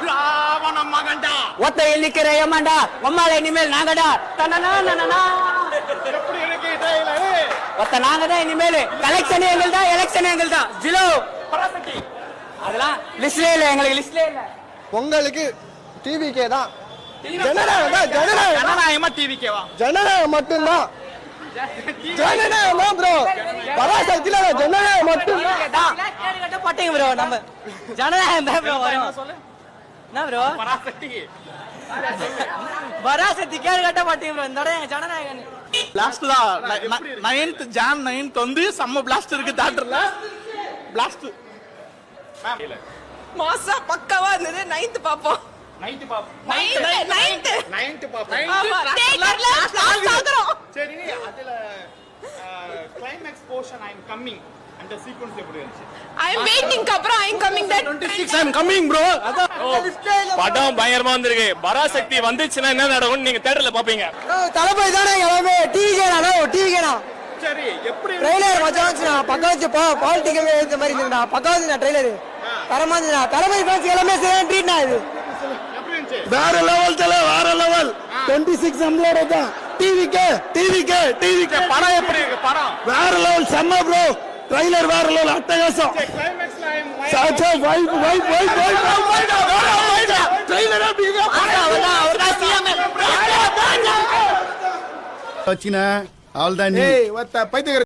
ராவண மகன்டா. ஒத்தையில் நிக்கிற ஏமாண்டா உம்மால இனிமேல் நாங்கடா. எப்படி இருக்கு ட்ரைலர்? ஒத்த நாங்க தான் இனிமேல். கலெக்ஷன் எங்கள் தான், எலெக்ஷன் எங்கள் தான். ஜிலோ பராசக்தி அதெல்லாம் லிஸ்ட்லயே இல்ல, எங்களுக்கு லிஸ்ட்லயே இல்ல. உங்களுக்கு டிவிக்கே தான். ஜனநாயகமா டிவிக்கேவா? ஜனநாயகம் மட்டும்தான். ஜனநாயகம் தான் ப்ரோ. பராசக்தியில ஜனநாயகம் மட்டும்தான். போட்டீங்க ப்ரோ. நம்ம ஜனநாயகம் தான் ப்ரோ. சொல்லு என்ன ப்ரோ பராசக்தி? பராசக்தி கேடு கட்ட மாட்டீங்க ப்ரோ. இந்த தடவை எங்க ஜனநாயகன் பிளாஸ்ட் தான். 9th Jan 9th வந்து செம்ம பிளாஸ்ட் இருக்கு தியேட்டர்ல. பிளாஸ்ட் மாசா பக்காவா இருந்தது. 9th பாப்போம். 9th பாப்போம். 9th பாப்போம். ஆமா தியேட்டர்ல பிளாஸ்ட் ஆகுறோம். சரி, அதுல climax portion I am coming அந்த சீக்வென்ஸ் எப்படி இருந்துச்சு? ஐ அம் வெயிட்டிங் அப்புறம் I am coming that 26 I am coming bro. படம் பயங்கரமா வந்திருக்கு. பராசக்தி வந்துச்சுன்னா என்ன நடக்கும்னு நீங்க தியேட்டர்ல பாப்பீங்க. தளபதி தானே எல்லாமே. டிவிக்கேனா சரி, எப்படி ட்ரெய்லர் மச்சான் வந்துச்சுனா பக்கம் வச்சு பாலிட்டிக்கல் இந்த மாதிரி இருந்துடா. பக்கம் வந்துடா ட்ரெய்லர். தரமா இருந்துடா. தளபதி ஃபேன்ஸ் எல்லாமே சரியான ட்ரீட்னா இது. எப்படி இருந்துச்சு? வேற லெவல் தல, வேற லெவல். 26 நம்மளோட தான். டிவிக்கே படம் எப்படி இருக்கு? படம் வேற லெவல். செம்ம ப்ரோ. ட்ரெய்லர் வேற லெவல். அட்டகாசம். கிளைமாக்ஸ்ல ஐ அம் சாச்சா வைப் ட்ரெய்லர் அப்படிங்க. அவர்தான் சிஎம். வச்சினா அவள் தான். பைத்தியக்கார